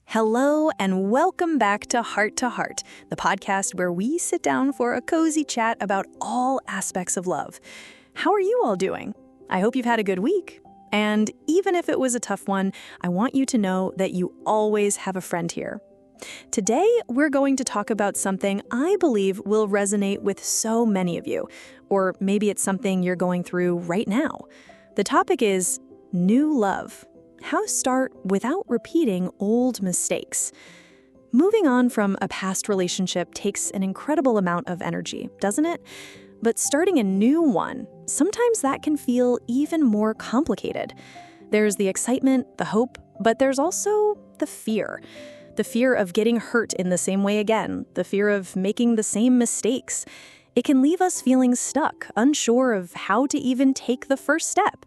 Hello, and welcome back to Heart, the podcast where we sit down for a cozy chat about all aspects of love. How are you all doing? I hope you've had a good week. And even if it was a tough one, I want you to know that you always have a friend here. Today, we're going to talk about something I believe will resonate with so many of you, or maybe it's something you're going through right now. The topic is new love. How to start without repeating old mistakes. Moving on from a past relationship takes an incredible amount of energy, doesn't it? But starting a new one, sometimes that can feel even more complicated. There's the excitement, the hope, but there's also the fear. The fear of getting hurt in the same way again, the fear of making the same mistakes. It can leave us feeling stuck, unsure of how to even take the first step.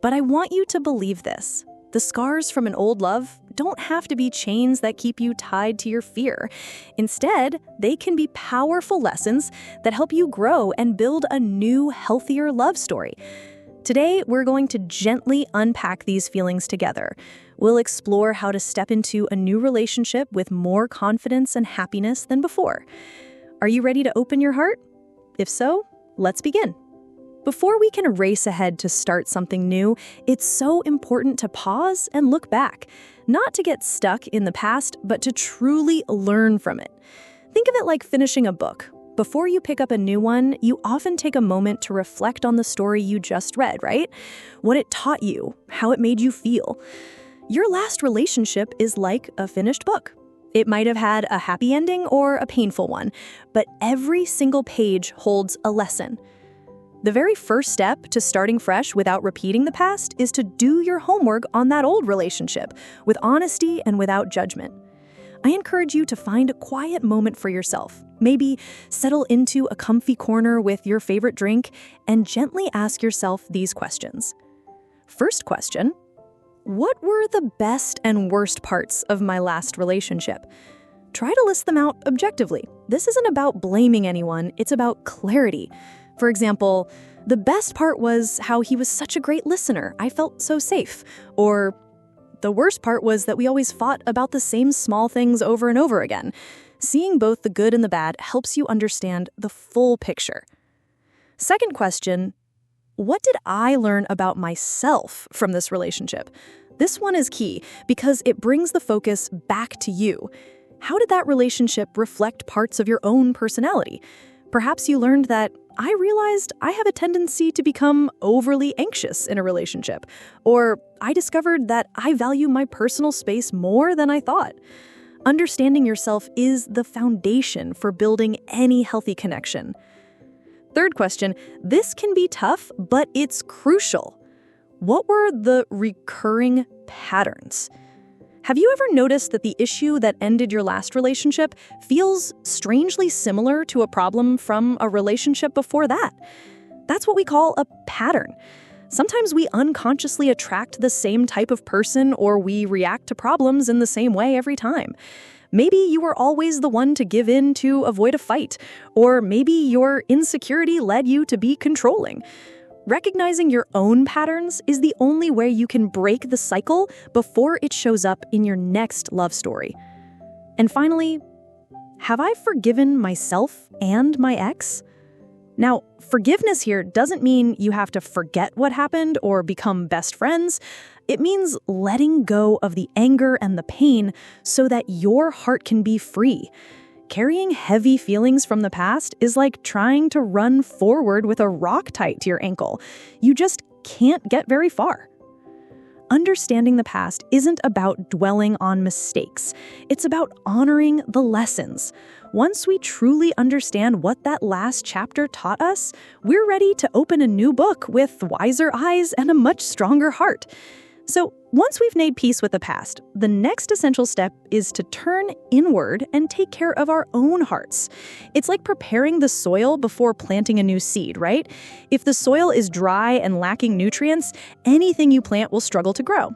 But I want you to believe this. The scars from an old love don't have to be chains that keep you tied to your fear. Instead, they can be powerful lessons that help you grow and build a new, healthier love story. Today, we're going to gently unpack these feelings together. We'll explore how to step into a new relationship with more confidence and happiness than before. Are you ready to open your heart? If so, let's begin. Before we can race ahead to start something new, it's so important to pause and look back, not to get stuck in the past, but to truly learn from it. Think of it like finishing a book. Before you pick up a new one, you often take a moment to reflect on the story you just read, right? What it taught you, how it made you feel. Your last relationship is like a finished book. It might have had a happy ending or a painful one, but every single page holds a lesson. The very first step to starting fresh without repeating the past is to do your homework on that old relationship with honesty and without judgment. I encourage you to find a quiet moment for yourself. Maybe settle into a comfy corner with your favorite drink and gently ask yourself these questions. First question, what were the best and worst parts of my last relationship? Try to list them out objectively. This isn't about blaming anyone, it's about clarity. For example, the best part was how he was such a great listener. I felt so safe. Or the worst part was that we always fought about the same small things over and over again. Seeing both the good and the bad helps you understand the full picture. Second question, what did I learn about myself from this relationship? This one is key because it brings the focus back to you. How did that relationship reflect parts of your own personality? Perhaps you learned that I realized I have a tendency to become overly anxious in a relationship, or I discovered that I value my personal space more than I thought. Understanding yourself is the foundation for building any healthy connection. Third question, this can be tough, but it's crucial. What were the recurring patterns? Have you ever noticed that the issue that ended your last relationship feels strangely similar to a problem from a relationship before that? That's what we call a pattern. Sometimes we unconsciously attract the same type of person or we react to problems in the same way every time. Maybe you were always the one to give in to avoid a fight, or maybe your insecurity led you to be controlling. Recognizing your own patterns is the only way you can break the cycle before it shows up in your next love story. And finally, have I forgiven myself and my ex? Now, forgiveness here doesn't mean you have to forget what happened or become best friends. It means letting go of the anger and the pain so that your heart can be free. Carrying heavy feelings from the past is like trying to run forward with a rock tied to your ankle. You just can't get very far. Understanding the past isn't about dwelling on mistakes. It's about honoring the lessons. Once we truly understand what that last chapter taught us, we're ready to open a new book with wiser eyes and a much stronger heart. So once we've made peace with the past, the next essential step is to turn inward and take care of our own hearts. It's like preparing the soil before planting a new seed, right? If the soil is dry and lacking nutrients, anything you plant will struggle to grow.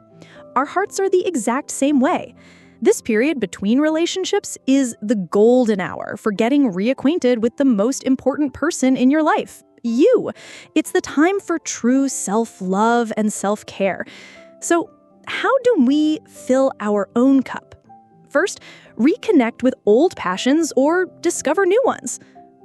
Our hearts are the exact same way. This period between relationships is the golden hour for getting reacquainted with the most important person in your life, you. It's the time for true self-love and self-care. So, how do we fill our own cup? First, reconnect with old passions or discover new ones.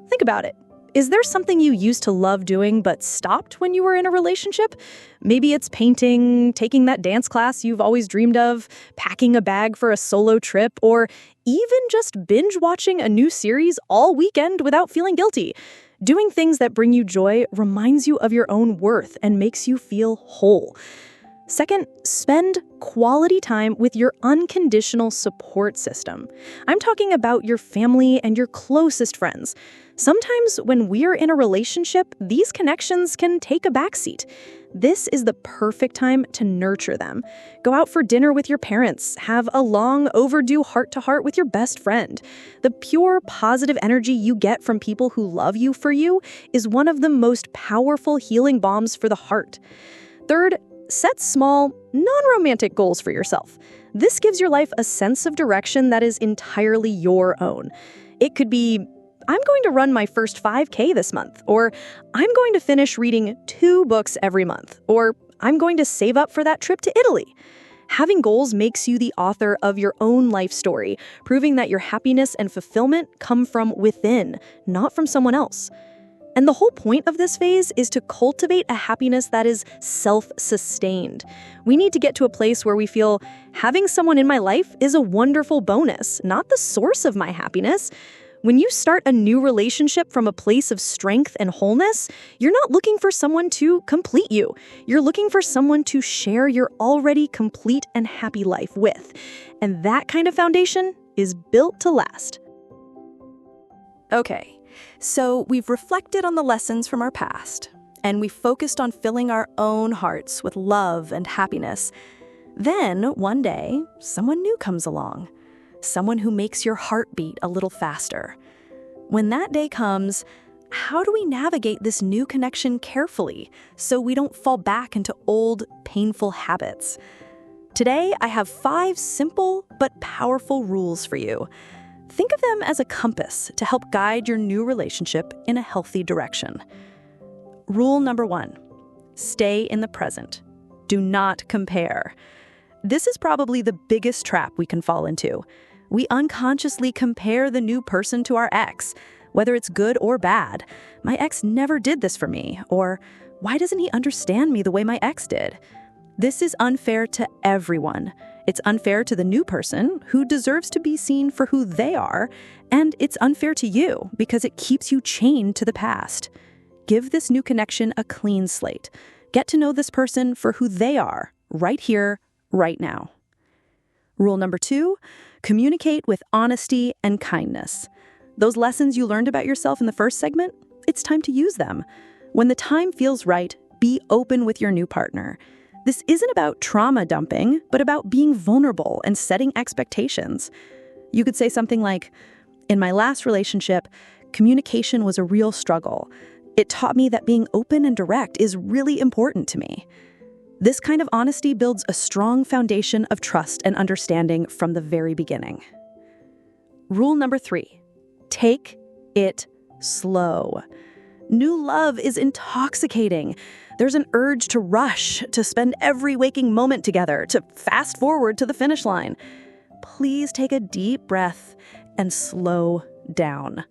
Think about it. Is there something you used to love doing but stopped when you were in a relationship? Maybe it's painting, taking that dance class you've always dreamed of, packing a bag for a solo trip, or even just binge watching a new series all weekend without feeling guilty. Doing things that bring you joy reminds you of your own worth and makes you feel whole. Second, spend quality time with your unconditional support system. I'm talking about your family and your closest friends. Sometimes when we're in a relationship, these connections can take a backseat. This is the perfect time to nurture them. Go out for dinner with your parents. Have a long overdue heart-to-heart with your best friend. The pure positive energy you get from people who love you for you is one of the most powerful healing balms for the heart. Third, set small, non-romantic goals for yourself. This gives your life a sense of direction that is entirely your own. It could be, I'm going to run my first 5K this month, or I'm going to finish reading 2 books every month, or I'm going to save up for that trip to Italy. Having goals makes you the author of your own life story, proving that your happiness and fulfillment come from within, not from someone else. And the whole point of this phase is to cultivate a happiness that is self-sustained. We need to get to a place where we feel having someone in my life is a wonderful bonus, not the source of my happiness. When you start a new relationship from a place of strength and wholeness, you're not looking for someone to complete you. You're looking for someone to share your already complete and happy life with. And that kind of foundation is built to last. Okay. So we've reflected on the lessons from our past, and we've focused on filling our own hearts with love and happiness. Then, one day, someone new comes along, someone who makes your heart beat a little faster. When that day comes, how do we navigate this new connection carefully so we don't fall back into old, painful habits? Today, I have 5 simple but powerful rules for you. Think of them as a compass to help guide your new relationship in a healthy direction. Rule number 1, stay in the present. Do not compare. This is probably the biggest trap we can fall into. We unconsciously compare the new person to our ex, whether it's good or bad. My ex never did this for me, or why doesn't he understand me the way my ex did? This is unfair to everyone. It's unfair to the new person, who deserves to be seen for who they are, and it's unfair to you because it keeps you chained to the past. Give this new connection a clean slate. Get to know this person for who they are, right here, right now. Rule number 2, communicate with honesty and kindness. Those lessons you learned about yourself in the first segment, it's time to use them. When the time feels right, be open with your new partner. This isn't about trauma dumping, but about being vulnerable and setting expectations. You could say something like, in my last relationship, communication was a real struggle. It taught me that being open and direct is really important to me. This kind of honesty builds a strong foundation of trust and understanding from the very beginning. Rule number 3, take it slow. New love is intoxicating. There's an urge to rush, to spend every waking moment together, to fast forward to the finish line. Please take a deep breath and slow down.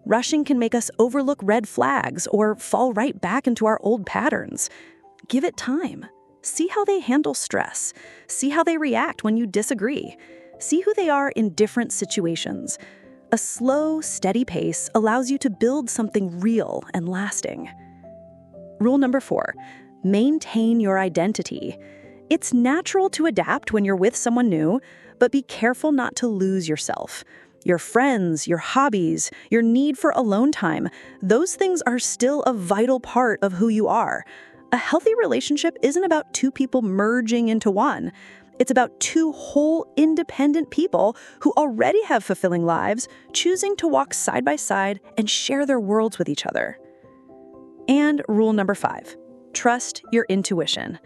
Rushing can make us overlook red flags or fall right back into our old patterns. Give it time. See how they handle stress. See how they react when you disagree. See who they are in different situations. A slow, steady pace allows you to build something real and lasting. Rule number 4, maintain your identity. It's natural to adapt when you're with someone new, but be careful not to lose yourself. Your friends, your hobbies, your need for alone time, those things are still a vital part of who you are. A healthy relationship isn't about 2 people merging into one. It's about 2 whole, independent people who already have fulfilling lives, choosing to walk side by side and share their worlds with each other. And rule number 5, trust your intuition.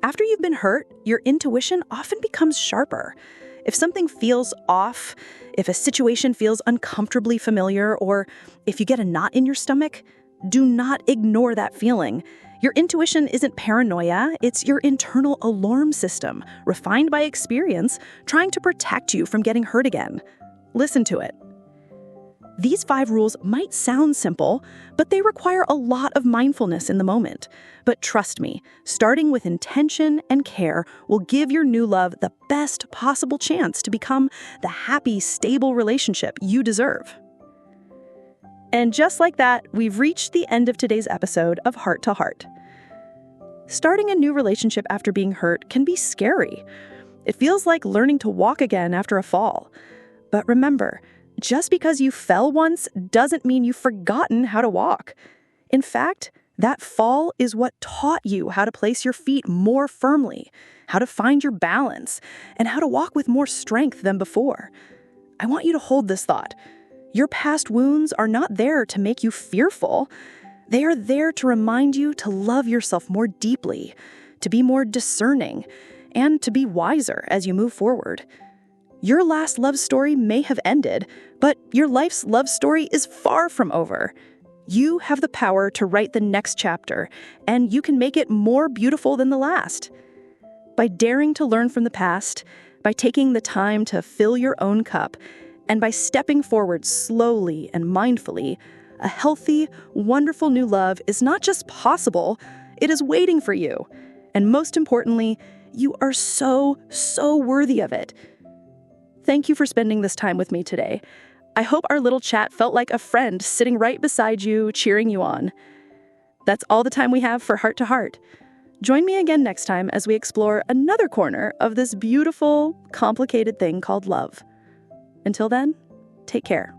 After you've been hurt, your intuition often becomes sharper. If something feels off, if a situation feels uncomfortably familiar, or if you get a knot in your stomach, do not ignore that feeling. Your intuition isn't paranoia, it's your internal alarm system, refined by experience, trying to protect you from getting hurt again. Listen to it. These 5 rules might sound simple, but they require a lot of mindfulness in the moment. But trust me, starting with intention and care will give your new love the best possible chance to become the happy, stable relationship you deserve. And just like that, we've reached the end of today's episode of Heart to Heart. Starting a new relationship after being hurt can be scary. It feels like learning to walk again after a fall. But remember, just because you fell once doesn't mean you've forgotten how to walk. In fact, that fall is what taught you how to place your feet more firmly, how to find your balance, and how to walk with more strength than before. I want you to hold this thought. Your past wounds are not there to make you fearful. They are there to remind you to love yourself more deeply, to be more discerning, and to be wiser as you move forward. Your last love story may have ended, but your life's love story is far from over. You have the power to write the next chapter, and you can make it more beautiful than the last. By daring to learn from the past, by taking the time to fill your own cup, and by stepping forward slowly and mindfully, a healthy, wonderful new love is not just possible, it is waiting for you. And most importantly, you are so, so worthy of it. Thank you for spending this time with me today. I hope our little chat felt like a friend sitting right beside you, cheering you on. That's all the time we have for Heart to Heart. Join me again next time as we explore another corner of this beautiful, complicated thing called love. Until then, take care.